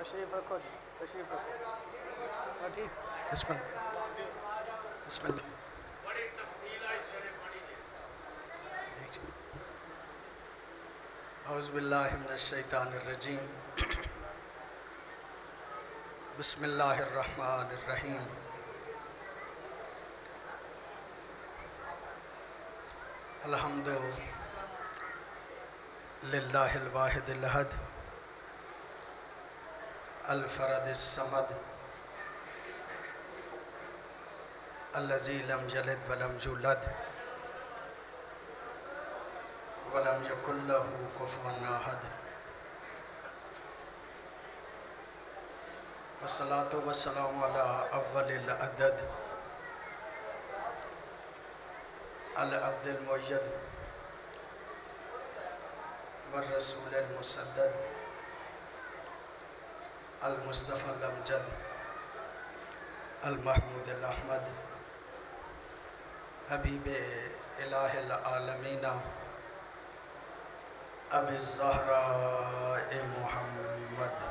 تشریف رکھو جی، تشریف رکھو. ہاں ٹھیک. بسم اللہ بسم اللہ. اعوذ باللہ من الشیطان الرجیم. بسم اللہ الرحمن الرحیم. الحمد للہ الواحد الاحد الفرد الصمد الذی لم یلد ولم یولد ولم یکن لہ کفوا احد. والصلاة والسلام علی اول العدد العبد المؤید والرسول المسدد المصطفى الامجد المحمود الاحمد حبیب الہ العالمین ابی الزہراء محمد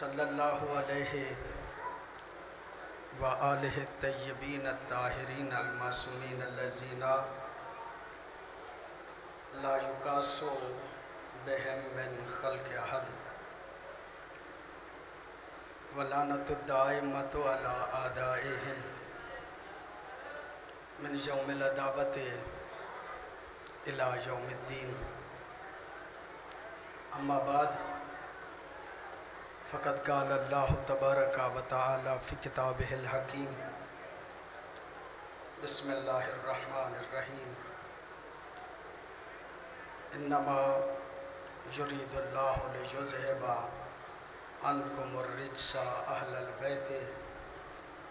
صلی اللہ علیہ وآلہ الطیبین الطاہرین المعصومین الذین لا یقاس بہم من خلق احد ولعنۃ الدائمۃ علی اعدائہم من یوم العداوۃ الی یوم الدین. اما بعد فقد قال اللہ تبارک و تعالی فی کتابہ الحکیم. بسم اللہ الرحمن الرحیم. انما یرید اللہ لیذہب عنکم الرجس اہل البیت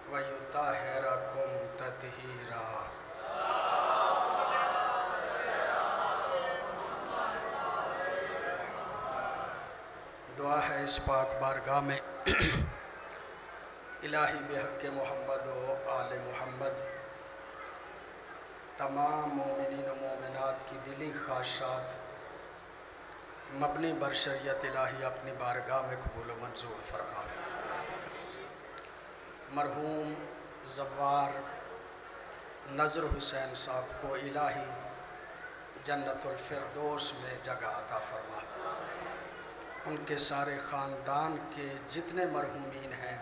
ویطہرکم تطہیرا. دعا ہے اس پاک بارگاہ میں الہی بحق محمد و آل محمد تمام مومنین و مومنات کی دلی خواہشات مبنی بر شریعت الہی اپنی بارگاہ میں قبول و منظور فرما. مرحوم زوار نذر حسین صاحب کو الہی جنت الفردوس میں جگہ عطا فرما. ان کے سارے خاندان کے جتنے مرحومین ہیں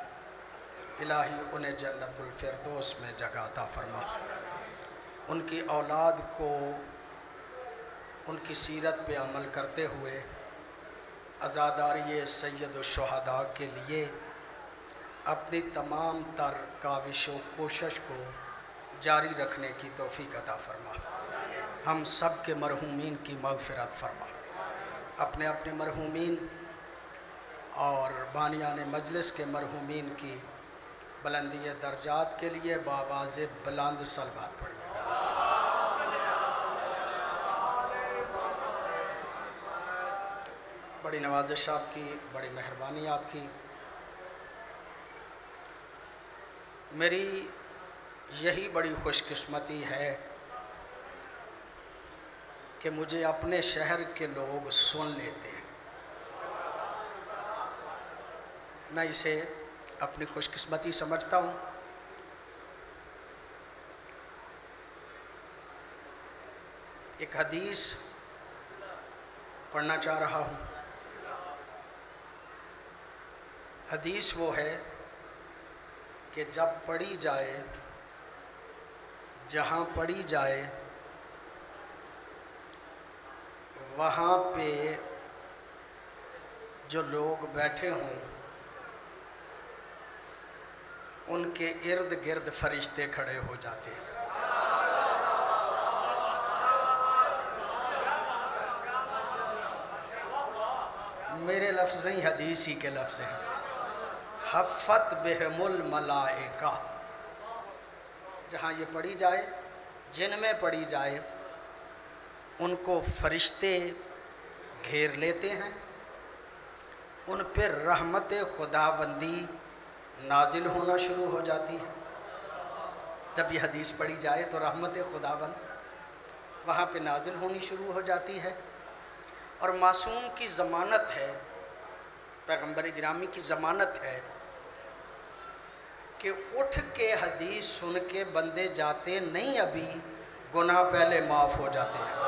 الہی انہیں جنت الفردوس میں جگہ عطا فرما. ان کی اولاد کو ان کی سیرت پہ عمل کرتے ہوئے عزاداری سید الشہداء کے لیے اپنی تمام تر کاوش و کوشش کو جاری رکھنے کی توفیق عطا فرما. ہم سب کے مرحومین کی مغفرت فرما. اپنے اپنے مرحومین اور بانیان مجلس کے مرحومین کی بلندی درجات کے لیے بآواز بلند صلوات پڑھیے گا. بڑی نوازش آپ کی، بڑی مہربانی آپ کی. میری یہی بڑی خوش قسمتی ہے کہ مجھے اپنے شہر کے لوگ سن لیتے ہیں. میں اسے اپنی خوش قسمتی سمجھتا ہوں. ایک حدیث پڑھنا چاہ رہا ہوں. حدیث وہ ہے کہ جب پڑھی جائے، جہاں پڑھی جائے وہاں پہ جو لوگ بیٹھے ہوں ان کے ارد گرد فرشتے کھڑے ہو جاتے ہیں. میرے لفظ نہیں، حدیث ہی کے لفظ ہیں. حفت بہم الملائکہ. جہاں یہ پڑھی جائے، جن میں پڑھی جائے، ان کو فرشتے گھیر لیتے ہیں. ان پر رحمت خداوندی نازل ہونا شروع ہو جاتی ہے. جب یہ حدیث پڑھی جائے تو رحمت خداوند وہاں پہ نازل ہونی شروع ہو جاتی ہے، اور معصوم کی ضمانت ہے، پیغمبر گرامی کی ضمانت ہے کہ اٹھ کے حدیث سن کے بندے جاتے نہیں، ابھی گناہ پہلے معاف ہو جاتے ہیں۔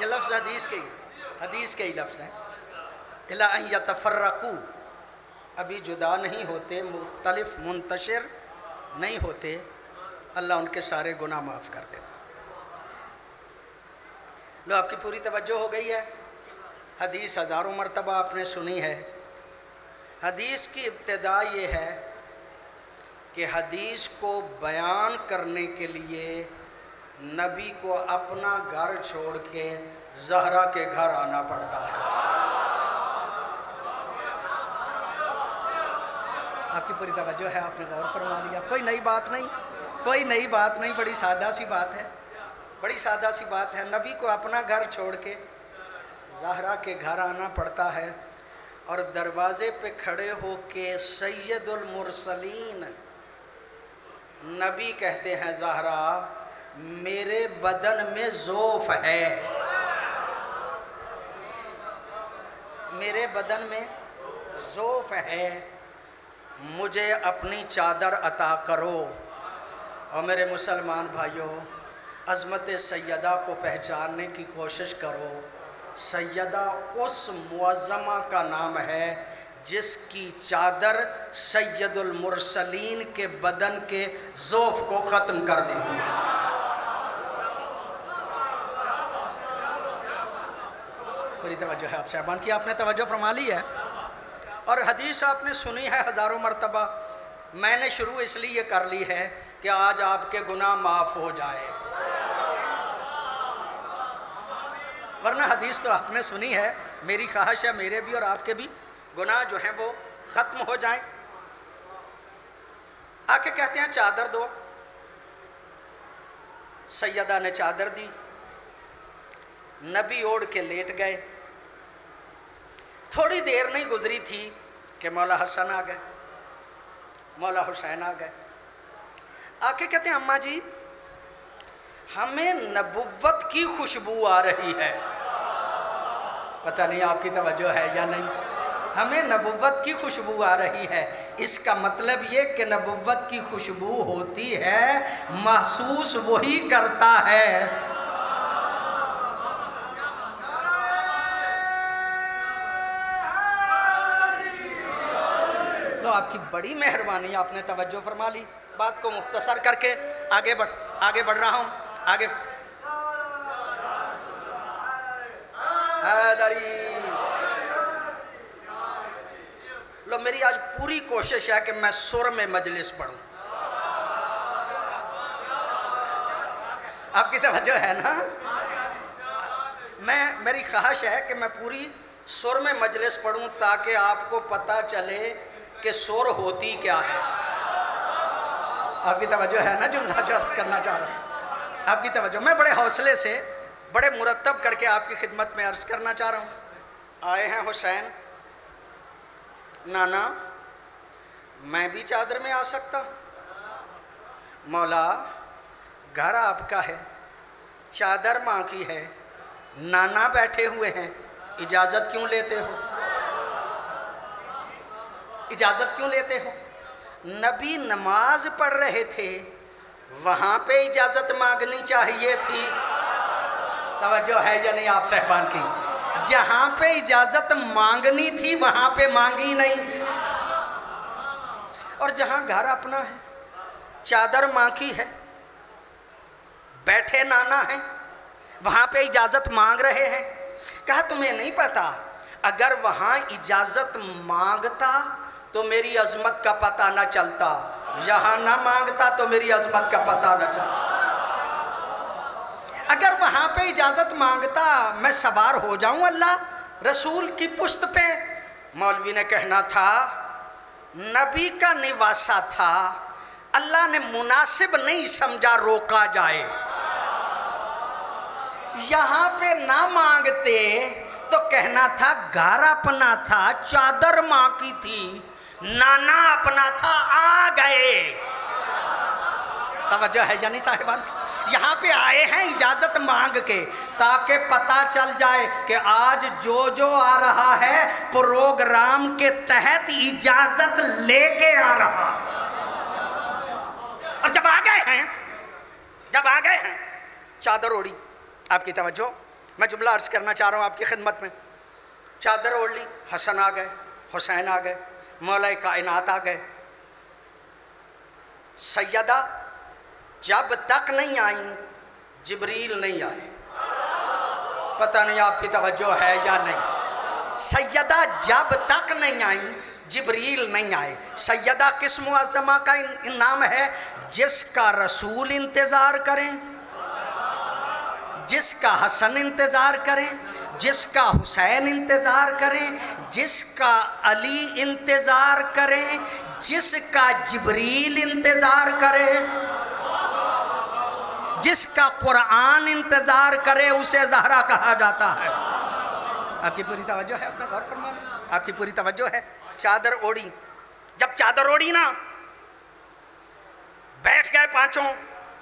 یہ لفظ حدیث کے ہی لفظ ہیں، اِلَىٰ أَن يَتَفَرَّقُوا، ابھی جدا نہیں ہوتے، مختلف منتشر نہیں ہوتے، اللہ ان کے سارے گناہ معاف کر دیتا۔ لو آپ کی پوری توجہ ہو گئی ہے؟ حدیث ہزاروں مرتبہ آپ نے سنی ہے۔ حدیث کی ابتدا یہ ہے کہ حدیث کو بیان کرنے کے لیے نبی کو اپنا گھر چھوڑ کے زہرا کے گھر آنا پڑتا ہے۔ آپ کی پوری توجہ ہے، آپ نے غور فرما لیا، کوئی نئی بات نہیں، بڑی سادہ سی بات ہے، نبی کو اپنا گھر چھوڑ کے زہرا کے گھر آنا پڑتا ہے، اور دروازے پہ کھڑے ہو کے سید المرسلین نبی کہتے ہیں زہرا میرے بدن میں ضعف ہے، میرے بدن میں ضعف ہے، مجھے اپنی چادر عطا کرو۔ اور میرے مسلمان بھائیوں، عظمت سیدہ کو پہچاننے کی کوشش کرو۔ سیدہ اس معظمہ کا نام ہے جس کی چادر سید المرسلین کے بدن کے ضعف کو ختم کر دیتی ہے۔ پوری توجہ ہے آپ صاحبان کی، آپ نے توجہ فرما لی ہے، اور حدیث آپ نے سنی ہے ہزاروں مرتبہ۔ میں نے شروع اس لیے کر لی ہے کہ آج آپ کے گناہ معاف ہو جائے، ورنہ حدیث تو آپ نے سنی ہے۔ میری خواہش ہے میرے بھی اور آپ کے بھی گناہ جو ہیں وہ ختم ہو جائیں۔ آ کے کہتے ہیں چادر دو، سیدہ نے چادر دی، نبی اوڑھ کے لیٹ گئے۔ تھوڑی دیر نہیں گزری تھی کہ مولا حسن آ گئے، مولا حسین آ گئے۔ آ کے کہتے ہیں اماں جی ہمیں نبوت کی خوشبو آ رہی ہے، پتہ نہیں آپ کی توجہ ہے یا نہیں، ہمیں نبوت کی خوشبو آ رہی ہے۔ اس کا مطلب یہ کہ نبوت کی خوشبو ہوتی ہے، محسوس وہی کرتا ہے۔ تو آپ کی بڑی مہربانی، آپ نے توجہ فرما لی۔ بات کو مختصر کر کے آگے بڑھ رہا ہوں، آگے حیدری۔ لو میری آج پوری کوشش ہے کہ میں سر میں مجلس پڑھوں، آپ کی توجہ ہے نا؟ میری خواہش ہے کہ میں پوری سر میں مجلس پڑھوں تاکہ آپ کو پتہ چلے کہ سر ہوتی کیا ہے۔ آپ کی توجہ ہے نا جملہ جو عرض کرنا چاہ رہا ہوں؟ آپ کی توجہ، میں بڑے حوصلے سے بڑے مرتب کر کے آپ کی خدمت میں عرض کرنا چاہ رہا ہوں۔ آئے ہیں حسین، نانا میں بھی چادر میں آ سکتا ہوں؟ مولا گھر آپ کا ہے، چادر ماں کی ہے، نانا بیٹھے ہوئے ہیں، اجازت کیوں لیتے ہو؟ اجازت کیوں لیتے ہو؟ نبی نماز پڑھ رہے تھے، وہاں پہ اجازت مانگنی چاہیے تھی۔ توجہ ہے یا نہیں آپ صاحبان کی؟ جہاں پہ اجازت مانگنی تھی وہاں پہ مانگی نہیں، اور جہاں گھر اپنا ہے، چادر ماں کی ہے، بیٹھے نانا ہیں، وہاں پہ اجازت مانگ رہے ہیں۔ کہا تمہیں نہیں پتا اگر وہاں اجازت مانگتا تو میری عظمت کا پتہ نہ چلتا، یہاں نہ مانگتا تو میری عظمت کا پتہ نہ چلتا۔ اگر وہاں پہ اجازت مانگتا میں سوار ہو جاؤں اللہ رسول کی پشت پہ۔ مولوی نے کہنا تھا نبی کا نواسا تھا، اللہ نے مناسب نہیں سمجھا روکا جائے۔ یہاں پہ نہ مانگتے تو کہنا تھا گھر اپنا تھا، چادر ماں کی تھی، نانا اپنا تھا، آ گئے۔ توجہ ہے یا نہیں صاحبان؟ یہاں پہ آئے ہیں اجازت مانگ کے، تاکہ پتہ چل جائے کہ آج جو آ رہا ہے پروگرام کے تحت اجازت لے کے آ رہا۔ اور جب آ گئے ہیں چادر اوڑی، آپ کی توجہ، میں جملہ عرض کرنا چاہ رہا ہوں آپ کی خدمت میں۔ چادر اوڑھ لی، حسن آ گئے، حسین آ گئے، مولا کائنات آ گئے۔ سیدہ جب تک نہیں آئیں جبریل نہیں آئے۔ پتہ نہیں آپ کی توجہ ہے یا نہیں۔ سیدہ جب تک نہیں آئیں جبریل نہیں آئے۔ سیدہ کس معظمہ کا نام ہے؟ جس کا رسول انتظار کریں، جس کا حسن انتظار کریں، جس کا حسین انتظار کریں، جس کا علی انتظار کریں، جس کا جبریل انتظار کرے، جس کا قرآن انتظار کرے، اسے زہرا کہا جاتا ہے۔ آپ کی پوری توجہ ہے؟ اپنا غور فرما لیں، آپ کی پوری توجہ ہے۔ چادر اوڑی، جب چادر اوڑی نا، بیٹھ گئے پانچوں،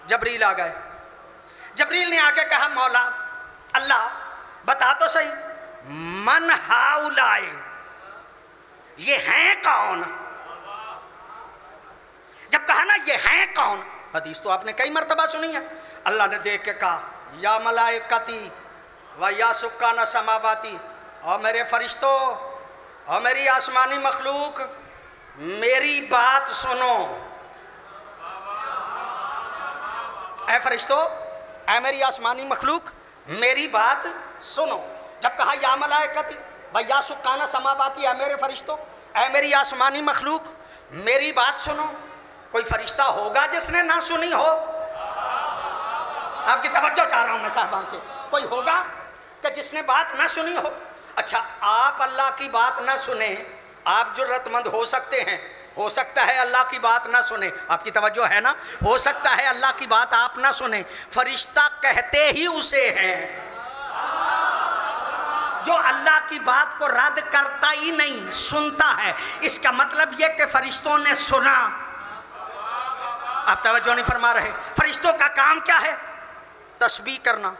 جبریل آ گئے۔ جبریل نے آ کے کہا مولا اللہ بتا تو صحیح، من ہاؤلائے، یہ ہیں کون؟ جب کہا نا یہ ہیں کون، حدیث تو آپ نے کئی مرتبہ سنی ہے۔ اللہ نے دیکھ کے کہا یا ملائکتی و یا سکان سماواتی، اور میرے فرشتوں اور میری آسمانی مخلوق میری بات سنو۔ اے فرشتوں، اے میری آسمانی مخلوق میری بات سنو۔ جب کہا یا ملائکتی و یا سکان سماواتی، اے میرے فرشتوں، اے میری آسمانی مخلوق میری بات سنو، کوئی فرشتہ ہوگا جس نے نہ سنی ہو؟ آپ کی توجہ چاہ رہا ہوں میں صاحبان سے، کوئی ہوگا کہ جس نے بات نہ سنی ہو؟ اچھا آپ اللہ کی بات نہ سنیں، آپ جرأت مند ہو سکتے ہیں، ہو سکتا ہے اللہ کی بات نہ سنیں، آپ کی توجہ ہے نا، ہو سکتا ہے اللہ کی بات آپ نہ سنیں، فرشتہ کہتے ہی اسے ہیں۔ جو اللہ کی بات کو رد کرتا ہی نہیں، سنتا ہے، اس کا مطلب یہ کہ فرشتوں نے سنا۔ آپ توجہ نہیں فرما رہے۔ فرشتوں کا کام کیا ہے؟ تسبیح کرنا،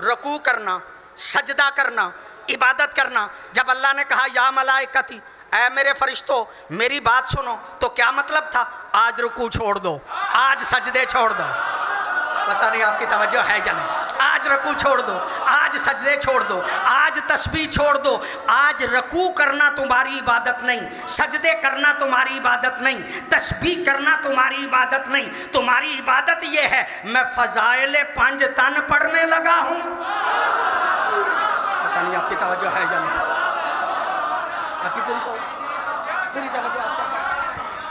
رکوع کرنا، سجدہ کرنا، عبادت کرنا۔ جب اللہ نے کہا یا ملائکتی، اے میرے فرشتوں میری بات سنو، تو کیا مطلب تھا؟ آج رکوع چھوڑ دو، آج سجدے چھوڑ دو۔ پتہ نہیں آپ کی توجہ ہے یا نہیں۔ آج رکوع چھوڑ دو، آج سجدے چھوڑ دو، آج تسبیح چھوڑ دو۔ آج رکوع کرنا تمہاری عبادت نہیں، سجدے کرنا تمہاری عبادت نہیں، تسبیح کرنا تمہاری عبادت نہیں، تمہاری عبادت یہ ہے میں فضائل 5 تن پڑھنے لگا ہوں۔ پتہ نہیں آپ کی توجہ ہے یا نہیں۔ آپ کی پوری توجہ،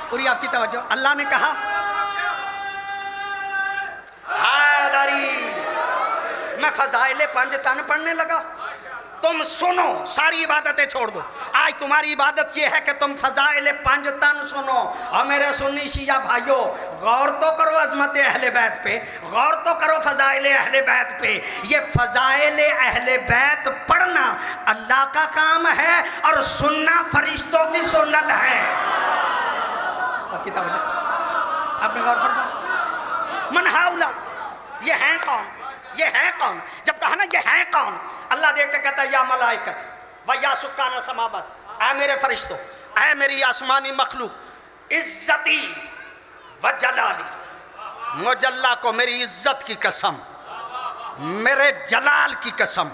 پوری آپ کی توجہ۔ اللہ نے کہا میں فضائل 5 تن پڑھنے لگا، تم سنو، ساری عبادتیں چھوڑ دو۔ آج تمہاری عبادت یہ ہے کہ تم فضائل 5 تن سنو۔ اور میرے سنی شیعہ بھائیوں، غور تو کرو عظمت اہل بیت پہ، غور تو کرو فضائل اہل بیت پہ۔ یہ فضائل اہل بیت پڑھنا اللہ کا کام ہے اور سننا فرشتوں کی سنت ہے۔ آپ کی توجہ، آپ نے غور فرمایا؟ من ہاؤلا، یہ ہیں کون؟ یہ ہیں کون؟ جب کہا نا یہ ہیں کون، اللہ دیکھ کے کہتا ہے یا ملائکت و یا سکان سماوات، اے میرے فرشتوں، اے میری آسمانی مخلوق، عزتی و جلالی، مجلہ کو میری عزت کی قسم، میرے جلال کی قسم،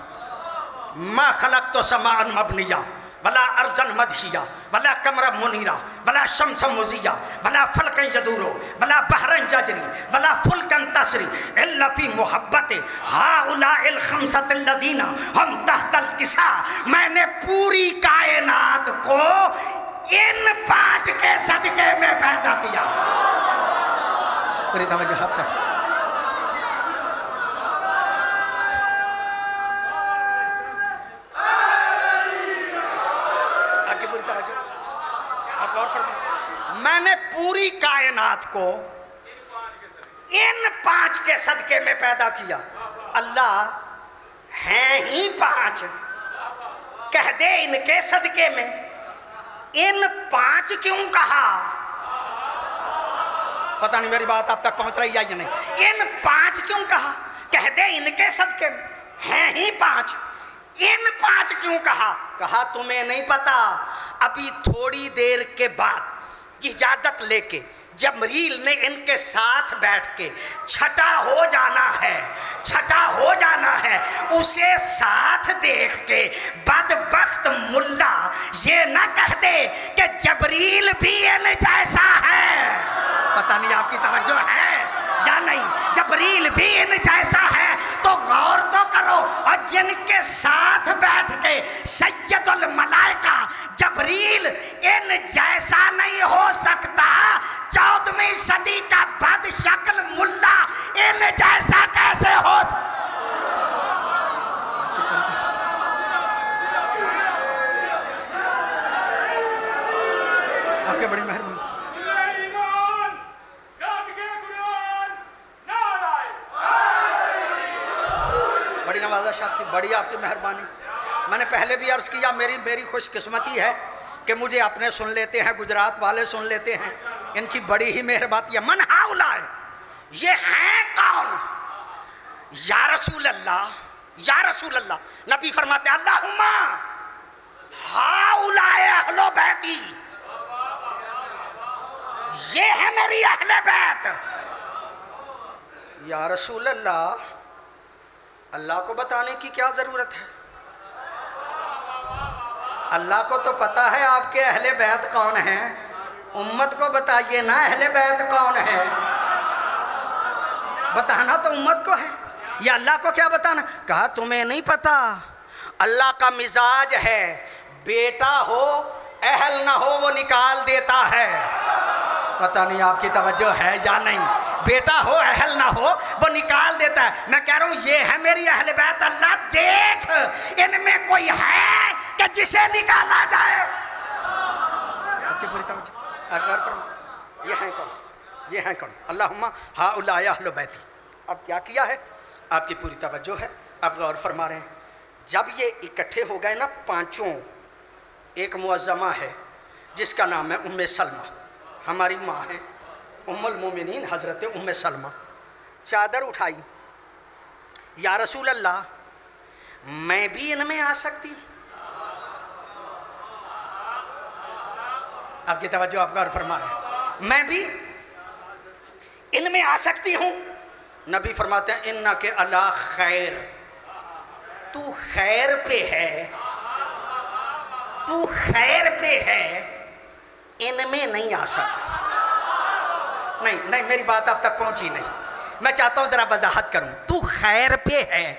ما خلقت سماء مبنیہ ولا ارضا مدحیہ ولا قمرا منیرا ولا شمسا مضیہ ولا فلکا یدورو ولا بحرا یجری ولا فلکا تسری الا فی محبت ہؤلاء الخمسۃ الذین ہم تحت الکساء۔ میں نے پوری کائنات کو ان 5 کے صدقے میں پیدا کیا۔ پوری توجہ آپ سے۔ میں نے پوری کائنات کو ان 5 کے صدقے میں پیدا کیا۔ اللہ ہیں ہی 5، کہہ دے ان کے صدقے میں ان 5 کیوں کہا؟ پتہ نہیں میری بات اب تک پہنچ رہی ہے یا نہیں. ان 5 کیوں کہا؟ کہہ دے ان کے صدقے میں ہیں ہی 5. ان 5 کیوں کہا؟ کہا تمہیں نہیں پتا ابھی تھوڑی دیر کے بعد اجازت لے کے جبریل نے ان کے ساتھ بیٹھ کے چھٹا ہو جانا ہے. اسے ساتھ دیکھ کے بدبخت ملا یہ نہ کہہ دے کہ جبریل بھی ان جیسا ہے. پتہ نہیں آپ کی توجہ ہے یا نہیں. جبریل بھی ان جیسا ہے تو غور تو کرو. اور جن کے ساتھ بیٹھ کے سید الملائکہ جبریل ان جیسا نہیں ہو سکتا, 14ویں صدی کا بد شکل ملا ان جیسا کیسے ہو سکتا؟ آپ کے بڑی مہربانی. بڑی نوازش آپ کی, بڑی آپ کی مہربانی. میں نے پہلے بھی عرض کیا میری خوش قسمتی ہے کہ مجھے اپنے سن لیتے ہیں, گجرات والے سن لیتے ہیں. ان کی بڑی ہی مہربانی ہے. من ہاؤلائے, یہ ہیں کون؟ یا رسول اللہ, یا رسول اللہ. نبی فرماتے ہیں اللہم ہاؤلائے اہل بیتی, یہ ہے میری اہل بیت. یا رسول اللہ, اللہ کو بتانے کی کیا ضرورت ہے؟ اللہ کو تو پتا ہے آپ کے اہل بیت کون ہیں. امت کو بتائیے نا اہل بیت کون ہے. بتانا تو امت کو ہے, یا اللہ کو کیا بتانا؟ کہا تمہیں نہیں پتا اللہ کا مزاج ہے, بیٹا ہو اہل نہ ہو وہ نکال دیتا ہے. پتہ نہیں آپ کی توجہ ہے یا نہیں. بیٹا ہو اہل نہ ہو وہ نکال دیتا ہے. میں کہہ رہا ہوں یہ ہے میری اہل بیت. اللہ دیکھ ان میں کوئی ہے کہ جسے نکالا جائے. آپ کی پوری توجہ غور فرمائیں. یہ ہیں کون؟ یہ ہیں کون؟ اللہم ہؤلاء اہل بیتی. اب کیا کیا ہے؟ آپ کی پوری توجہ ہے, آپ غور فرما رہے ہیں. جب یہ اکٹھے ہو گئے نا 5, ایک معظمہ ہے جس کا نام ہے ام سلمہ, ہماری ماں ہے ام المومنین حضرت ام سلمہ. چادر اٹھائی, یا رسول اللہ میں بھی ان میں آ سکتی ہوں؟ آپ کی توجہ آپ غور فرما رہے ہیں. میں بھی ان میں آ سکتی ہوں؟ نبی فرماتے ہیں انک علی خیر, تو خیر پہ ہے, تو خیر پہ ہے, ان میں نہیں آ سکتا. نہیں میری بات اب تک پہنچی نہیں. میں چاہتا ہوں ذرا وضاحت کروں. تو خیر پہ ہے,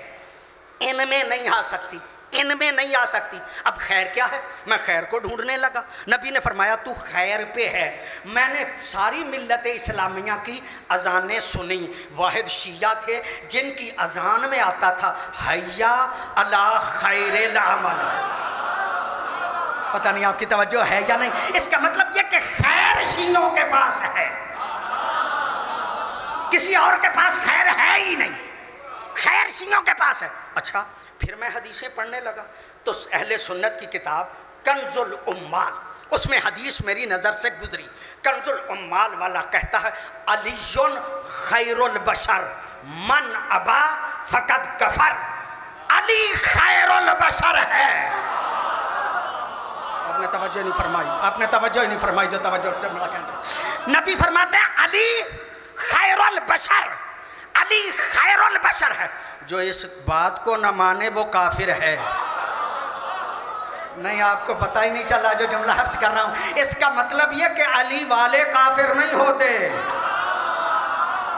ان میں نہیں آ سکتی, ان میں نہیں آ سکتی. اب خیر کیا ہے؟ میں خیر کو ڈھونڈنے لگا. نبی نے فرمایا تو خیر پہ ہے. میں نے ساری ملت اسلامیہ کی اذانیں سنی. واحد شیعہ تھے جن کی اذان میں آتا تھا حیا علی خیر العمل. پتہ نہیں آپ کی توجہ ہے یا نہیں. اس کا مطلب یہ کہ خیر شیعوں کے پاس ہے, کسی اور کے پاس خیر ہے ہی نہیں, خیر شیعوں کے پاس ہے. اچھا پھر میں حدیثیں پڑھنے لگا تو اہل سنت کی کتاب کنز الامال, اس میں حدیث میری نظر سے گزری. کنز الامال والا کہتا ہے علی خیر البشر من ابا فقد کفر. علی خیر البشر ہے. آپ نے توجہ نہیں فرمائی, آپ نے توجہ نہیں فرمائی جو توجہ نبی فرماتے ہیں علی خیر البشر, علی خیر البشر ہے. جو اس بات کو نہ مانے وہ کافر ہے. نہیں آپ کو پتہ ہی نہیں چلا جو جملہ عرض کر رہا ہوں. اس کا مطلب یہ کہ علی والے کافر نہیں ہوتے.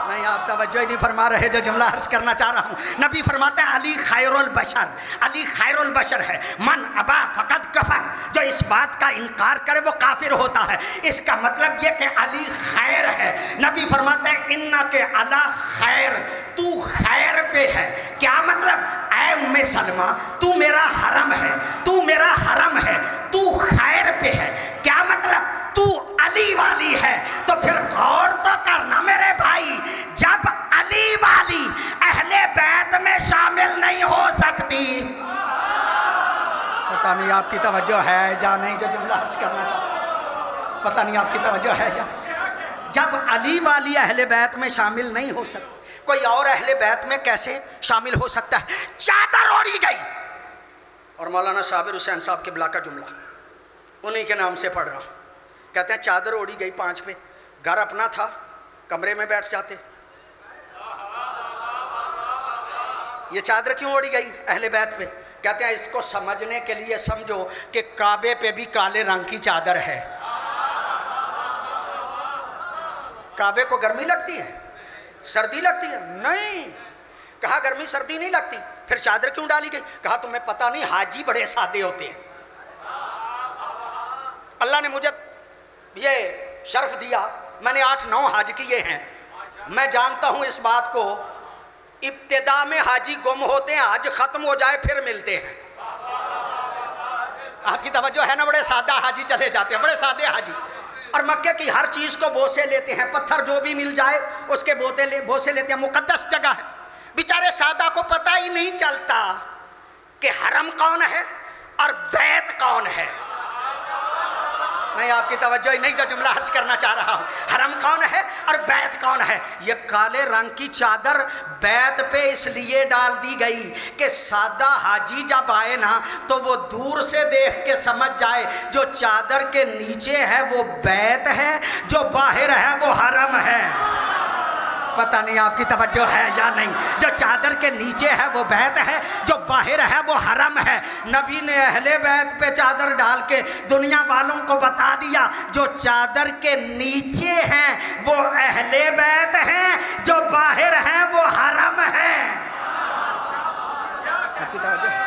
نہیں آپ توجہ ہی نہیں فرما رہے جو جملہ عرض کرنا چاہ رہا ہوں. نبی فرماتے ہیں علی خیر البشر, علی خیر البشر ہے. من ابا فقد کفر, جو اس بات کا انکار کرے وہ کافر ہوتا ہے. اس کا مطلب یہ کہ علی خیر ہے. نبی فرماتے ہیں انک علی خیر, تو خیر پہ ہے. کیا مطلب؟ اے ام سلمہ تو میرا حرم ہے, تو میرا حرم ہے, تو خیر پہ ہے. کیا مطلب؟ تو علی والی ہے. تو پھر غور تو کرنا میرے بھائی, جب علی والی اہل بیت میں شامل نہیں ہو سکتی, پتہ نہیں آپ کی توجہ ہے یا نہیں جو جملہ عرض کرنا چاہتا، پتہ نہیں آپ کی توجہ ہے یا نہیں۔ جب علی والی اہل بیت میں شامل نہیں ہو سکتا، کوئی اور اہل بیت میں کیسے شامل ہو سکتا ہے؟ چادر اوڑھی گئی، اور مولانا صابر حسین صاحب قبلہ کا جملہ انہی کے نام سے پڑھ رہا ہوں، کہتے ہیں چادر اوڑھی گئی 5 پہ، گھر اپنا تھا، کمرے میں بیٹھ جاتے۔ یہ چادر کیوں اوڑھی گئی اہل بیت پہ؟ کہتے ہیں اس کو سمجھنے کے لیے سمجھو کہ کعبے پہ بھی کالے رنگ کی چادر ہے۔ کعبے کو گرمی لگتی ہے، سردی لگتی ہے؟ نہیں، کہا گرمی سردی نہیں لگتی، پھر چادر کیوں ڈالی گئی؟ کہا تمہیں پتہ نہیں حاجی بڑے سادے ہوتے ہیں، اللہ نے مجھے یہ شرف دیا، میں نے 8-9 حج کیے ہیں، میں جانتا ہوں اس بات کو، ابتدا میں حاجی گم ہوتے ہیں، حج ختم ہو جائے پھر ملتے ہیں۔ آپ کی توجہ ہے نا؟ بڑے سادہ حاجی چلے جاتے ہیں، بڑے سادے حاجی، اور مکے کی ہر چیز کو بوسے لیتے ہیں، پتھر جو بھی مل جائے اس کے بوسے لیتے ہیں، مقدس جگہ ہے۔ بیچارے سادہ کو پتہ ہی نہیں چلتا کہ حرم کون ہے اور بیت کون ہے۔ نہیں، آپ کی توجہ ہی نہیں جو جملہ عرض کرنا چاہ رہا ہوں، حرم کون ہے اور بیت کون ہے۔ یہ کالے رنگ کی چادر بیت پہ اس لیے ڈال دی گئی کہ سادہ حاجی جب آئے نا تو وہ دور سے دیکھ کے سمجھ جائے جو چادر کے نیچے ہے وہ بیت ہے، جو باہر ہے وہ حرم ہے۔ پتہ نہیں آپ کی توجہ ہے یا نہیں، جو چادر کے نیچے ہے وہ بیت ہے، جو باہر ہے وہ حرم ہے۔ نبی نے اہل بیت پہ چادر ڈال کے دنیا والوں کو بتا دیا جو چادر کے نیچے ہیں وہ اہل بیت ہیں، جو باہر ہیں وہ حرم ہے۔ آپ کی توجہ ہے؟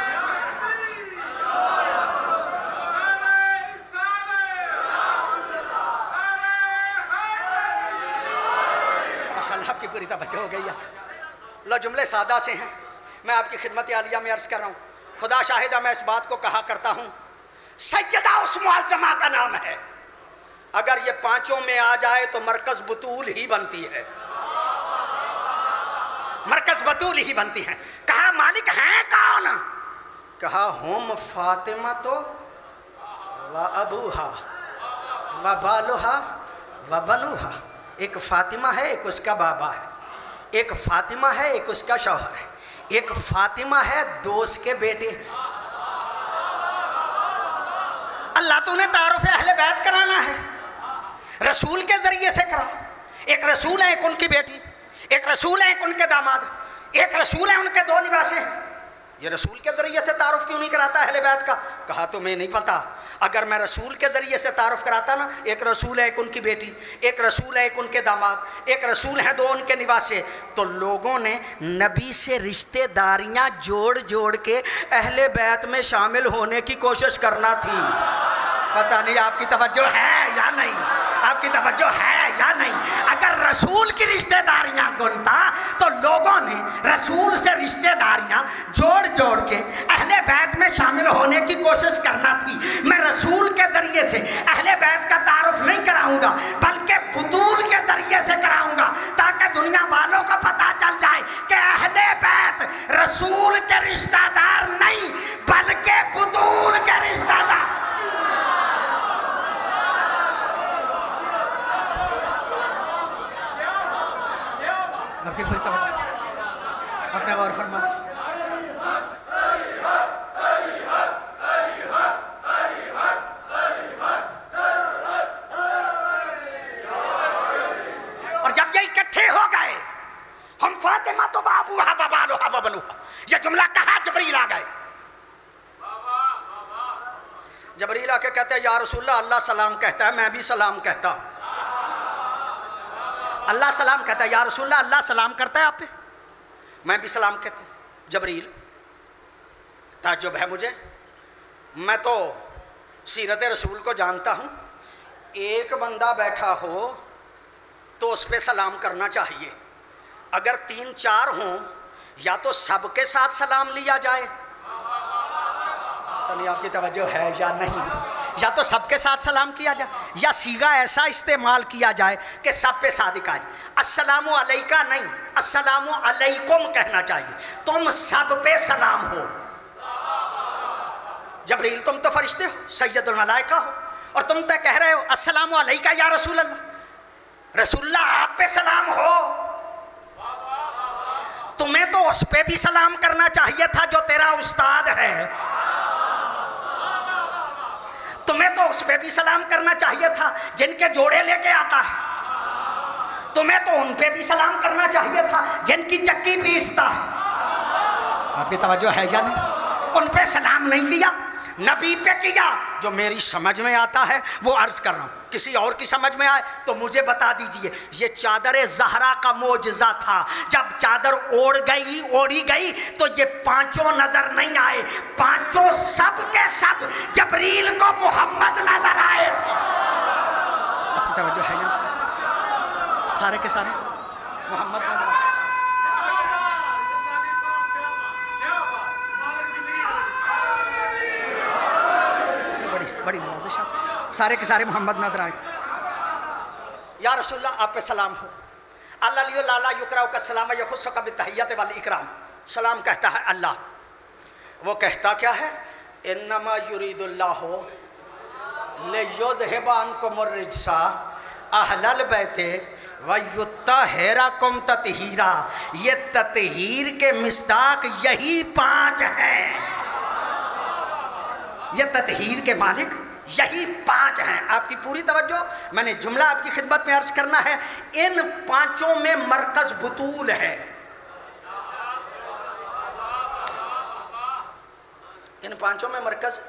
آپ کی پوری توجہ ہو گئی ہے۔ لو جملے سادہ سے ہیں، میں آپ کی خدمت عالیہ میں عرض کر رہا ہوں، خدا شاہدہ میں اس بات کو کہا کرتا ہوں، سیدہ اس معظمہ کا نام ہے، اگر یہ 5 میں آ جائے تو مرکز بطول ہی بنتی ہے، مرکز بطول ہی بنتی ہے۔ کہا مالک ہیں کون؟ کہا ہم فاطمہ تو و ابوہا و بالوہا و بنوہا۔ ایک فاطمہ ہے، ایک اس کا بابا ہے، ایک فاطمہ ہے، ایک اس کا شوہر ہے، ایک فاطمہ ہے، 2 اس کے بیٹے ہیں۔ اللہ تو نے تعارف اہل بیت کرانا ہے، رسول کے ذریعے سے کرا۔ ایک رسول ہے، ایک ان کی بیٹی، ایک رسول ہے، ایک ان کے داماد، ایک رسول ہے، ان کے 2 نواسے ہیں۔ یہ رسول کے ذریعے سے تعارف کیوں نہیں کراتا اہل بیت کا؟ کہا تمہیں نہیں پتا، اگر میں رسول کے ذریعے سے تعارف کراتا نا، ایک رسول ہے، ایک ان کی بیٹی، ایک رسول ہے، ایک ان کے داماد، ایک رسول ہے، 2 ان کے نواسے، تو لوگوں نے نبی سے رشتہ داریاں جوڑ جوڑ کے اہل بیت میں شامل ہونے کی کوشش کرنا تھی۔ پتہ نہیں آپ کی توجہ ہے یا نہیں، آپ کی توجہ ہے یا نہیں۔ اگر رسول کی رشتہ داریاں گنتا تو لوگوں نے رسول سے رشتہ داریاں جوڑ جوڑ کے اہل بیت میں شامل ہونے کی کوشش کرنا تھی۔ میں رسول کے ذریعے سے اہل بیت کا تعارف نہیں کراؤں گا، بلکہ بطول کے ذریعے سے کراؤں گا، تاکہ دنیا والوں کو پتہ چل جائے کہ اہل بیت رسول کے رشتہ دار نہیں بلکہ بطول کے رشتہ دار۔ آپ کی پوری توجہ، اپنے غور فرما۔ اور جب یہ اکٹھے ہو گئے، ہم فاطمہ تو بابوہا و بالوہا و بنوہا، یہ جملہ کہا جبریل آ گئے۔ جبریل آ کے کہتے ہیں یا رسول اللہ، اللہ سلام کہتا ہے، میں بھی سلام کہتا ہوں۔ اللہ سلام کہتا ہے، یا رسول اللہ، اللہ سلام کرتا ہے آپ پہ، میں بھی سلام کہتا ہوں۔ جبریل، تعجب ہے مجھے، میں تو سیرت رسول کو جانتا ہوں، ایک بندہ بیٹھا ہو تو اس پہ سلام کرنا چاہیے، اگر 3-4 ہوں یا تو سب کے ساتھ سلام لیا جائے، تو نہیں آپ کی توجہ ہے یا نہیں، یا تو سب کے ساتھ سلام کیا جائے، یا صیغہ ایسا استعمال کیا جائے کہ سب پہ صادق آ جائے۔ السلام علیکہ نہیں، السلام علیکم کہنا چاہیے، تم سب پہ سلام ہو۔ جبریل تم تو فرشتے ہو، سید الملائکہ ہو، اور تم تو کہہ رہے ہو السلام علیکہ یا رسول اللہ، رسول اللہ آپ پہ سلام ہو۔ تمہیں تو اس پہ بھی سلام کرنا چاہیے تھا جو تیرا استاد ہے، تمہیں تو اس پہ بھی سلام کرنا چاہیے تھا جن کے جوڑے لے کے آتا ہے، تمہیں تو ان پہ بھی سلام کرنا چاہیے تھا جن کی چکی پیستا ہے۔ آپ کی توجہ ہے یا نہیں؟ ان پہ سلام نہیں کیا، نبی پہ کیا۔ جو میری سمجھ میں آتا ہے وہ عرض کر رہا ہوں، کسی اور کی سمجھ میں آئے تو مجھے بتا دیجئے۔ یہ چادر زہرا کا معجزہ تھا، جب چادر اوڑی گئی تو یہ پانچوں نظر نہیں آئے، پانچوں سب کے سب جبریل کو محمد نظر آئے تھے۔ آپ کی توجہ ہے یا نہیں؟ سارے کے سارے محمد نظر آئے۔ بڑی نوازش آپ، سارے کے سارے محمد نظر آئے تھے۔ یا رسول اللہ آپ پہ سلام ہو، اللہ لیو لالا یکرہ کا سلام یخصک بالتحیات والاکرام، سلام کہتا ہے اللہ، وہ کہتا کیا ہے؟ انما یرید اللہ لیذہب عنکم الرجس اہل البیت ویطہرکم تطہیرا۔ یہ تطہیر کے مصداق یہی پانچ ہیں، یہ تطہیر کے مالک یہی پانچ ہیں۔ آپ کی پوری توجہ، میں نے جملہ آپ کی خدمت میں عرض کرنا ہے، ان پانچوں میں مرکز بطول ہے، ان پانچوں میں مرکز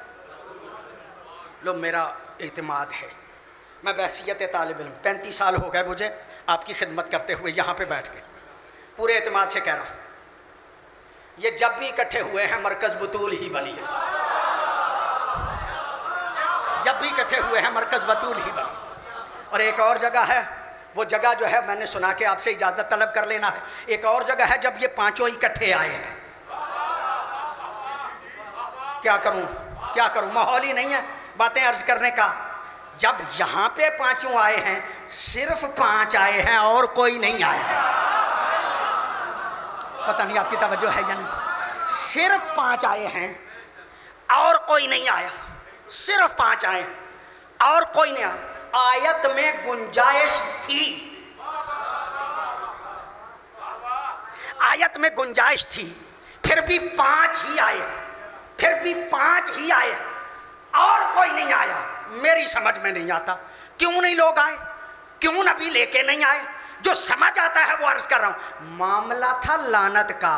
لو میرا اعتماد ہے۔ میں بحیثیت طالب علم 35 سال ہو گئے مجھے آپ کی خدمت کرتے ہوئے یہاں پہ بیٹھ کے، پورے اعتماد سے کہہ رہا ہوں، یہ جب بھی اکٹھے ہوئے ہیں مرکز بطول ہی بنی ہے، جب بھی اکٹھے ہوئے ہیں مرکز بطول ہی بنی۔ اور ایک اور جگہ ہے، وہ جگہ جو ہے میں نے سنا کہ آپ سے اجازت طلب کر لینا ہے، ایک اور جگہ ہے جب یہ پانچوں اکٹھے آئے ہیں۔ کیا کروں ماحول ہی نہیں ہے باتیں عرض کرنے کا۔ جب یہاں پہ پانچوں آئے ہیں، صرف 5 آئے ہیں اور کوئی نہیں آیا، پتہ نہیں آپ کی توجہ ہے یا نہیں؟ صرف 5 آئے ہیں اور کوئی نہیں آیا، صرف 5 آئے اور کوئی نہیں آیا۔ آیت میں گنجائش تھی، آیت میں گنجائش تھی، پھر بھی 5 ہی آئے، پھر بھی 5 ہی آئے اور کوئی نہیں آیا۔ میری سمجھ میں نہیں آتا کیوں نہیں لوگ آئے، کیوں نبی لے کے نہیں آئے؟ جو سمجھ آتا ہے وہ عرض کر رہا ہوں۔ معاملہ تھا لعنت کا،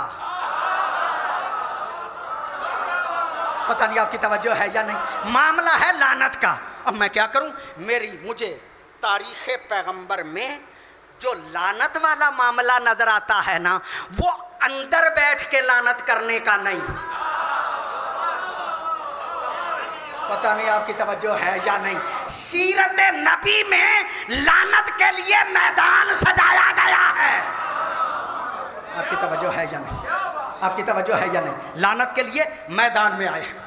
پتہ نہیں آپ کی توجہ ہے یا نہیں، معاملہ ہے لعنت کا۔ اب میں کیا کروں؟ مجھے تاریخ پیغمبر میں جو لعنت والا معاملہ نظر آتا ہے نا، وہ اندر بیٹھ کے لعنت کرنے کا نہیں، پتہ نہیں آپ کی توجہ ہے یا نہیں۔ سیرت نبی میں لعنت کے لیے میدان سجایا گیا ہے، آپ کی توجہ ہے یا نہیں؟ آپ کی توجہ ہے یا نہیں؟ لعنت کے لیے میدان میں آئے ہیں،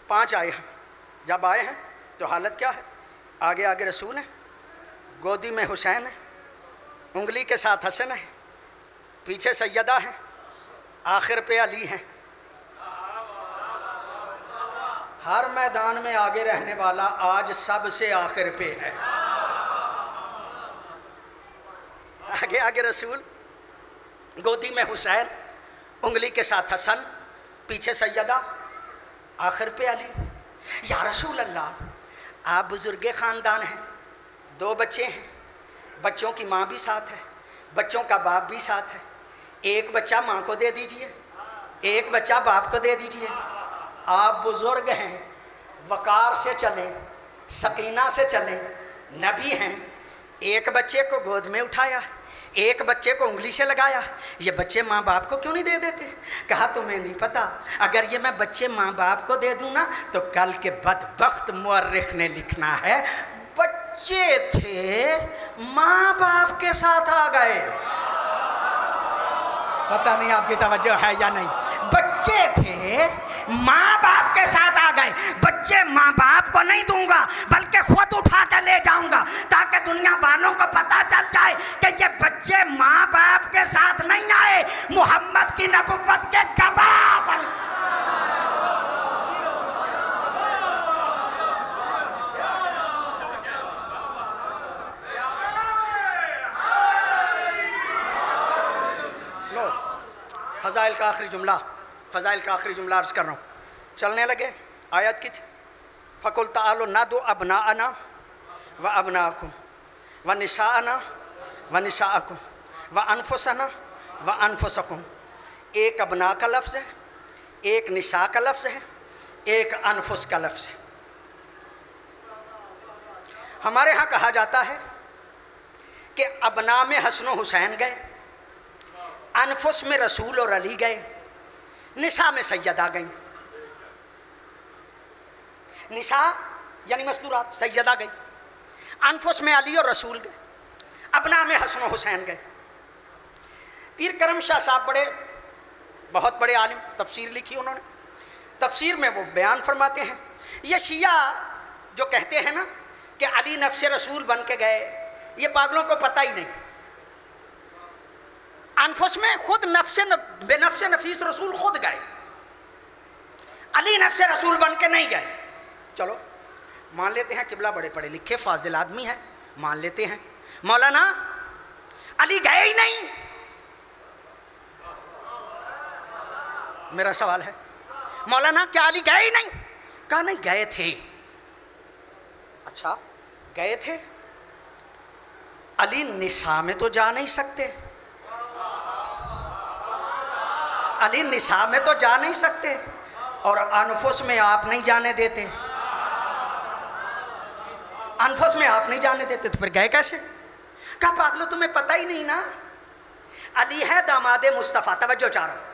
5 آئے ہیں۔ جب آئے ہیں تو حالت کیا ہے؟ آگے آگے رسول ہیں، گودی میں حسین ہے، انگلی کے ساتھ حسن ہے، پیچھے سیدہ ہیں، آخر پہ علی ہیں۔ ہر میدان میں آگے رہنے والا آج سب سے آخر پہ ہے۔ آگے آگے رسول، گودی میں حسین، انگلی کے ساتھ حسن، پیچھے سیدہ، آخر پہ علی۔ یا رسول اللہ، آپ بزرگ خاندان ہیں، 2 بچے ہیں، بچوں کی ماں بھی ساتھ ہے، بچوں کا باپ بھی ساتھ ہے، ایک بچہ ماں کو دے دیجئے، ایک بچہ باپ کو دے دیجئے۔ آپ بزرگ ہیں، وقار سے چلیں، سکینہ سے چلیں، نبی ہیں، ایک بچے کو گود میں اٹھایا، ایک بچے کو انگلی سے لگایا، یہ بچے ماں باپ کو کیوں نہیں دے دیتے؟ کہا تمہیں نہیں پتا، اگر یہ میں بچے ماں باپ کو دے دوں نا تو کل کے بدبخت مورخ نے لکھنا ہے بچے تھے ماں باپ کے ساتھ آ گئے۔ پتہ نہیں آپ کی توجہ ہے یا نہیں؟ بچے تھے ماں باپ کے ساتھ آ گئے۔ بچے ماں باپ کو نہیں دوں گا بلکہ خود اٹھا کے لے جاؤں گا تاکہ دنیا والوں کو پتہ چل جائے کہ یہ بچے ماں باپ کے ساتھ نہیں آئے، محمد کی نبوت کے گواہ بن۔ فضائل کا آخری جملہ عرض کر رہا ہوں. چلنے لگے. آیت کی تھی فَقُلْ تَعَالُوا نَدْعُ أَبْنَاءَنَا وَأَبْنَاءَكُمْ وَنِسَاءَنَا وَنِسَاءَكُمْ وَأَنفُسَنَا وَأَنفُسَكُمْ. ایک ابنا کا لفظ ہے, ایک نساء کا لفظ ہے, ایک انفس کا لفظ ہے. ہمارے ہاں کہا جاتا ہے کہ ابنا میں حسن و حسین گئے, انفس میں رسول اور علی گئے, نساء میں سیدہ گئیں. نساء یعنی مستورات, سیدہ گئی. انفس میں علی اور رسول گئے, ابنا میں حسن و حسین گئے. پیر کرم شاہ صاحب بہت بڑے عالم, تفسیر لکھی انہوں نے. تفسیر میں وہ بیان فرماتے ہیں یہ شیعہ جو کہتے ہیں نا کہ علی نفس رسول بن کے گئے, یہ پاگلوں کو پتہ ہی نہیں. انفس میں خود بے نفس نفیس رسول خود گئے, علی نفس رسول بن کے نہیں گئے. چلو مان لیتے ہیں قبلہ بڑے پڑھے لکھے فاضل آدمی ہے, مان لیتے ہیں. مولانا علی گئے ہی نہیں. میرا سوال ہے مولانا کیا علی گئے ہی نہیں؟ کہا نہیں گئے تھے. اچھا گئے تھے, علی نساء میں تو جا نہیں سکتے, علی نساء میں تو جا نہیں سکتے, اور انفس میں آپ نہیں جانے دیتے. انفس میں آپ نہیں جانے دیتے تو پھر گئے کیسے؟ کہا پاگلو تمہیں پتہ ہی نہیں نا, علی ہے داماد مصطفیٰ. توجہ چاہ رہا ہوں,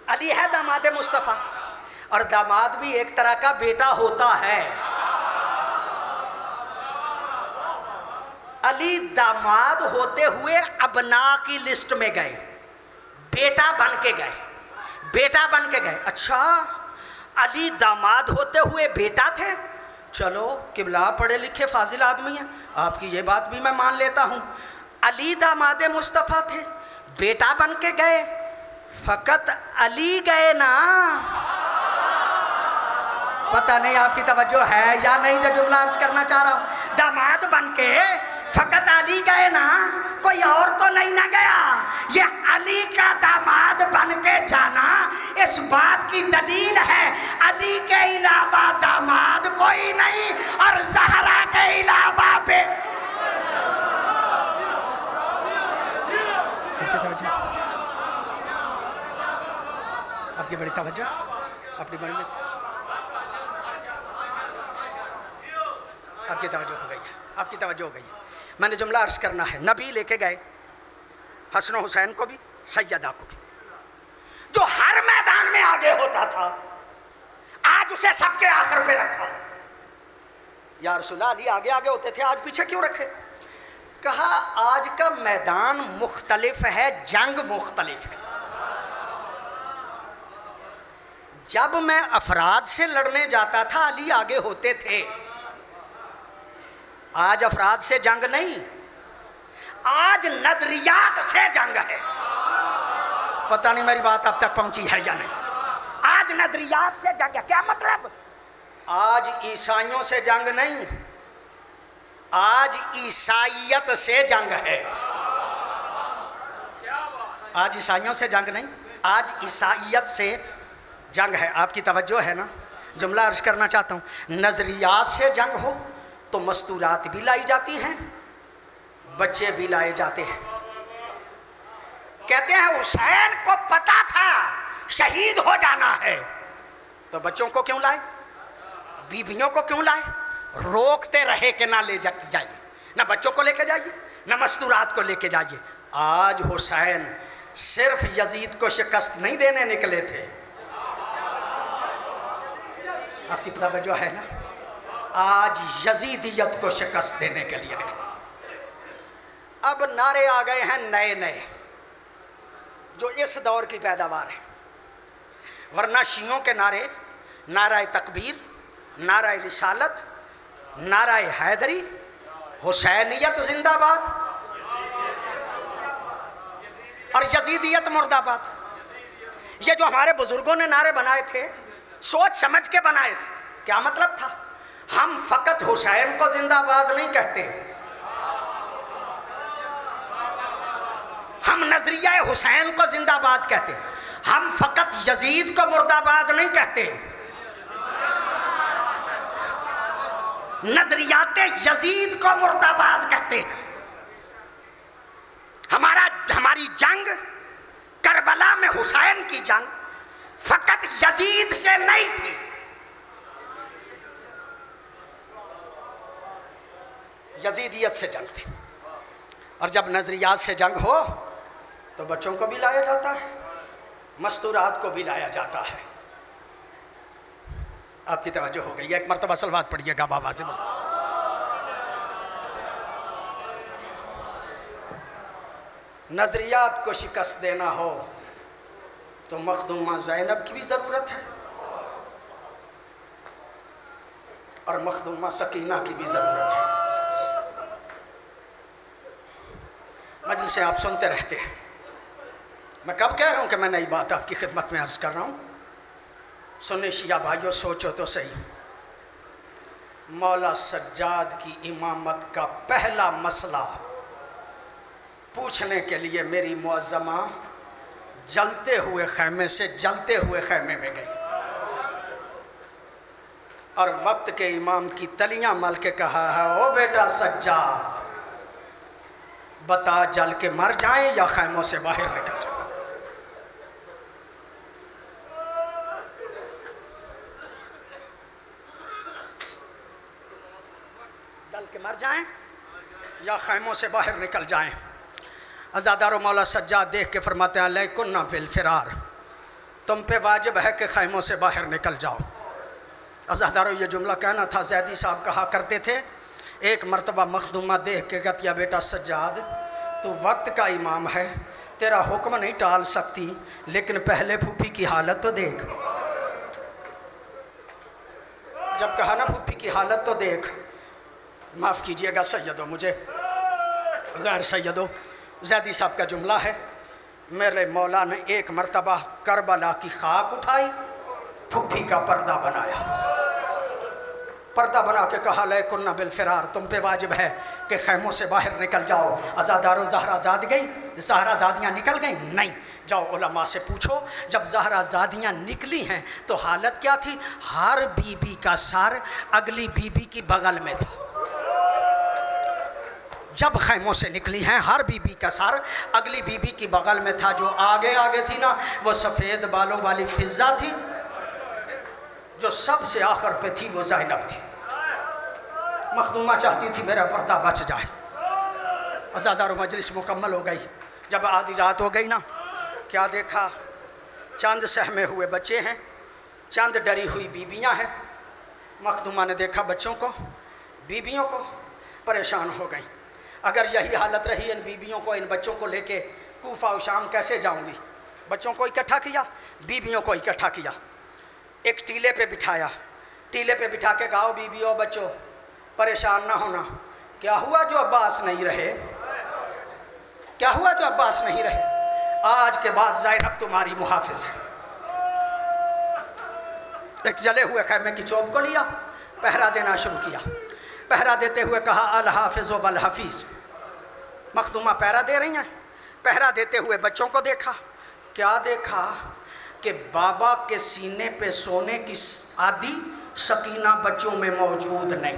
علی ہے داماد مصطفیٰ, اور داماد بھی ایک طرح کا بیٹا ہوتا ہے. علی داماد ہوتے ہوئے ابنا کی لسٹ میں گئے, بیٹا بن کے گئے. اچھا علی داماد ہوتے ہوئے بیٹا تھے. چلو قبلہ پڑھے لکھے فاضل آدمی ہیں, آپ کی یہ بات بھی میں مان لیتا ہوں. علی داماد مصطفیٰ تھے, بیٹا بن کے گئے, فقط علی گئے نا. پتہ نہیں آپ کی توجہ ہے یا نہیں جو جملہ عرض کرنا چاہ رہا ہوں. داماد بن کے فقط علی گئے نا, کوئی اور تو نہیں نہ گیا. یہ علی کا داماد بن کے جانا اس بات کی دلیل ہے علی کے علاوہ داماد کوئی نہیں, اور زہرا کے علاوہ آپ کی بڑی توجہ, اپنی بڑی آپ کی توجہ ہو گئی ہے. میں نے جملہ عرض کرنا ہے, نبی لے کے گئے حسن و حسین کو بھی, سیدہ کو بھی, جو ہر میدان میں آگے ہوتا تھا, آج اسے سب کے آخر پہ رکھا. یا رسول اللہ علی آگے ہوتے تھے, آج پیچھے کیوں رکھے؟ کہا آج کا میدان مختلف ہے, جنگ مختلف ہے. جب میں افراد سے لڑنے جاتا تھا علی آگے ہوتے تھے, آج افراد سے جنگ نہیں, آج نظریات سے جنگ ہے. پتہ نہیں میری بات اب تک پہنچی ہے یا نہیں. آج نظریات سے جنگ ہے. کیا مطلب؟ آج عیسائیوں سے جنگ نہیں, آج عیسائیت سے جنگ ہے. آج عیسائیوں سے جنگ نہیں, آج عیسائیت سے جنگ ہے. آپ کی توجہ ہے نا؟ جملہ عرض کرنا چاہتا ہوں. نظریات سے جنگ ہو تو مستورات بھی لائی جاتی ہیں, بچے بھی لائے جاتے ہیں. کہتے ہیں حسین کو پتا تھا شہید ہو جانا ہے, تو بچوں کو کیوں لائے, بیویوں کو کیوں لائے؟ روکتے رہے کہ نہ لے جائیے, نہ بچوں کو لے کے جائیے, نہ مستورات کو لے کے جائیے. آج حسین صرف یزید کو شکست نہیں دینے نکلے تھے. آپ کی توجہ ہے نا؟ آج یزیدیت کو شکست دینے کے لیے نکلے. اب نعرے آ گئے ہیں نئے نئے جو اس دور کی پیداوار ہے, ورنہ شیعوں کے نعرے, نعرہ تکبیر, نعرہ رسالت, نعرہ حیدری, حسینیت زندہ باد, اور یزیدیت مرد آباد. یہ جو ہمارے بزرگوں نے نعرے بنائے تھے سوچ سمجھ کے بنائے تھے. کیا مطلب تھا؟ ہم فقط حسین کو زندہ باد نہیں کہتے, ہم نظریہ حسین کو زندہ باد کہتے ہیں. ہم فقط یزید کو مرد آباد نہیں کہتے، نظریات یزید کو مرد آباد کہتے ہیں۔ ہماری جنگ کربلا میں حسین کی جنگ فقط یزید سے نہیں تھی، یزیدیت سے جنگ تھی۔ اور جب نظریات سے جنگ ہو تو بچوں کو بھی لایا جاتا ہے، مستورات کو بھی لایا جاتا ہے۔ آپ کی توجہ ہو گئی ہے، ایک مرتبہ صلوات پڑھیے گا بابا سے۔ نظریات کو شکست دینا ہو تو مخدومہ زینب کی بھی ضرورت ہے اور مخدومہ سکینہ کی بھی ضرورت ہے۔ مجلس سے آپ سنتے رہتے ہیں، میں کب کہہ رہا ہوں کہ میں نئی بات آپ کی خدمت میں عرض کر رہا ہوں؟ سنی شیعہ بھائیوں، سوچو تو صحیح، مولا سجاد کی امامت کا پہلا مسئلہ پوچھنے کے لیے میری معظمہ جلتے ہوئے خیمے سے جلتے ہوئے خیمے میں گئی اور وقت کے امام کی تلیاں مل کے کہا ہے، او بیٹا سجاد، بتا جل کے مر جائیں یا خیموں سے باہر نکل جائیں؟ جل کے مر جائیں یا خیموں سے باہر نکل جائیں؟ عزادار و مولا سجاد دیکھ کے فرماتے ہیں، علیکن فی الفرار، تم پہ واجب ہے کہ خیموں سے باہر نکل جاؤ۔ عزادارو، یہ جملہ کہنا تھا، زیدی صاحب کہا کرتے تھے، ایک مرتبہ مخدومہ دیکھ کے کہتی ہے، بیٹا سجاد، تو وقت کا امام ہے، تیرا حکم نہیں ٹال سکتی، لیکن پہلے پھوپھی کی حالت تو دیکھ۔ جب کہا نا پھوپھی کی حالت تو دیکھ، معاف کیجئے گا سیدو، مجھے غیر سیدو، زیدی صاحب کا جملہ ہے، میرے مولا نے ایک مرتبہ کربلا کی خاک اٹھائی، پھوپھی کا پردہ بنایا، پردہ بنا کے کہا، لیکن بالفرار، تم پہ واجب ہے کہ خیموں سے باہر نکل جاؤ۔ عزادارو، زہرہ زاد گئی؟ زہرہ زادیاں نکل گئیں؟ نہیں۔ جاؤ علماء سے پوچھو، جب زہرہ زادیاں نکلی ہیں تو حالت کیا تھی؟ ہر بی بی کا سر اگلی بی بی کی بغل میں تھا۔ جب خیموں سے نکلی ہیں، ہر بی بی کا سر اگلی بی بی کی بغل میں تھا۔ جو آگے آگے تھی نا، وہ سفید بالوں والی فضہ تھی، جو سب سے آخر پہ تھی وہ زینب تھی۔ مخدومہ چاہتی تھی میرا پردہ بچ جائے۔ عزادارو، مجلس مکمل ہو گئی۔ جب آدھی رات ہو گئی نا، کیا دیکھا؟ چند سہمے ہوئے بچے ہیں، چند ڈری ہوئی بیویاں ہیں۔ مخدومہ نے دیکھا بچوں کو، بیویوں کو، پریشان ہو گئی۔ اگر یہی حالت رہی ان بیویوں کو، ان بچوں کو لے کے کوفہ و شام کیسے جاؤں گی؟ بچوں کو اکٹھا کیا، بیویوں کو اکٹھا کیا، ایک ٹیلے پہ بٹھایا، ٹیلے پہ بٹھا کے کہا، بیویوں بچوں پریشان نہ ہونا۔ کیا ہوا جو عباس نہیں رہے؟ کیا ہوا جو عباس نہیں رہے؟ آج کے بعد زینب تمہاری محافظ ہے۔ ایک جلے ہوئے خیمے کی چوب کو لیا، پہرا دینا شروع کیا۔ پہرا دیتے ہوئے کہا، الحافظ والحفیظ۔ مخدومہ پہرا دے رہی ہیں، پہرا دیتے ہوئے بچوں کو دیکھا۔ کیا دیکھا؟ کہ بابا کے سینے پہ سونے کی عادی سکینہ بچوں میں موجود نہیں۔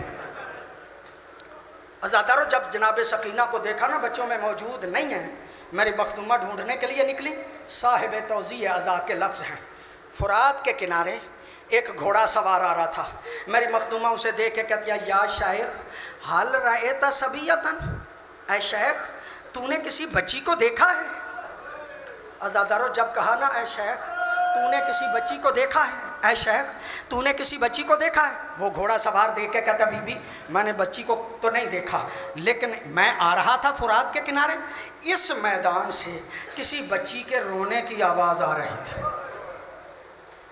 عزادارو، جب جناب سکینہ کو دیکھا نا بچوں میں موجود نہیں ہیں، میری مخدومہ ڈھونڈنے کے لیے نکلی۔ صاحب توضیح عزا کے لفظ ہیں، فرات کے کنارے ایک گھوڑا سوار آ رہا تھا۔ میری مخدومہ اسے دیکھ کے کہتی ہے، یا شیخ حل رأیت صبیتن، اے شیخ تو نے کسی بچی کو دیکھا ہے؟ عزادارو، جب کہا نا اے شیخ تو نے کسی بچی کو دیکھا ہے، اے شیخ تو نے کسی بچی کو دیکھا ہے، وہ گھوڑا سوار دیکھ کے کہتا، بی بی میں نے بچی کو تو نہیں دیکھا، لیکن میں آ رہا تھا فرات کے کنارے، اس میدان سے کسی بچی کے رونے کی آواز آ رہی تھی،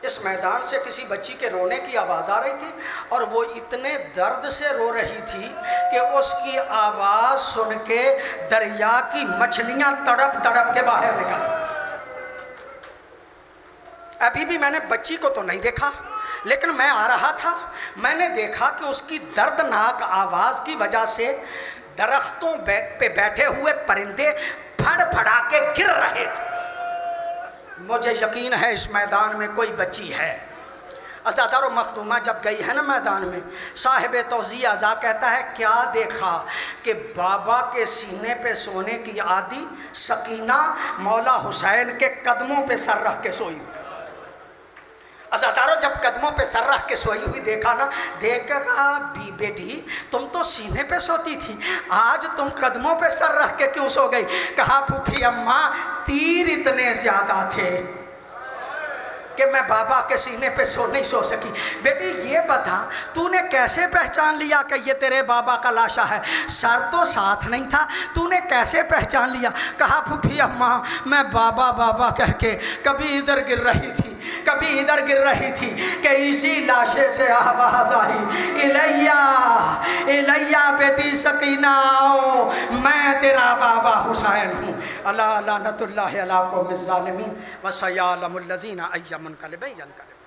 اس میدان سے کسی بچی کے رونے کی آواز آ رہی تھی، اور وہ اتنے درد سے رو رہی تھی کہ اس کی آواز سن کے دریا کی مچھلیاں تڑپ تڑپ کے باہر نکل۔ ابھی بھی میں نے بچی کو تو نہیں دیکھا، لیکن میں آ رہا تھا، میں نے دیکھا کہ اس کی دردناک آواز کی وجہ سے درختوں پہ بیٹھے ہوئے پرندے پھڑ پھڑا کے گر رہے تھے۔ مجھے یقین ہے اس میدان میں کوئی بچی ہے۔ عزادار و مخدومہ جب گئی ہے نا میدان میں، صاحب توضیح عزا کہتا ہے کیا دیکھا کہ بابا کے سینے پہ سونے کی عادی سکینہ مولا حسین کے قدموں پہ سر رکھ کے سوئی ہوئی۔ عزادارو جب قدموں پہ سر رکھ کے سوئی ہوئی دیکھا نا، دیکھا بیٹی تم تو سینے پہ سوتی تھی، آج تم قدموں پہ سر رکھ کے کیوں سو گئی؟ کہا پھوپھی اماں تیر اتنے زیادہ تھے کہ میں بابا کے سینے پہ نہیں سو سکی۔ بیٹی یہ بتا تو نے کیسے پہچان لیا کہ یہ تیرے بابا کا لاشا ہے؟ سر تو ساتھ نہیں تھا، تو نے کیسے پہچان لیا؟ کہا پھوپھی اماں میں بابا بابا کہہ کے کبھی ادھر گر رہی تھی کبھی ادھر گر رہی تھی کہ اسی لاشے سے آواز آئی الیہ بیٹی سکینہ آؤ، میں تیرا بابا حسین ہوں۔ اللہ لعنت اللہ علی قوم الظالمین وسیعلم الذین ای منقلب ینقلب۔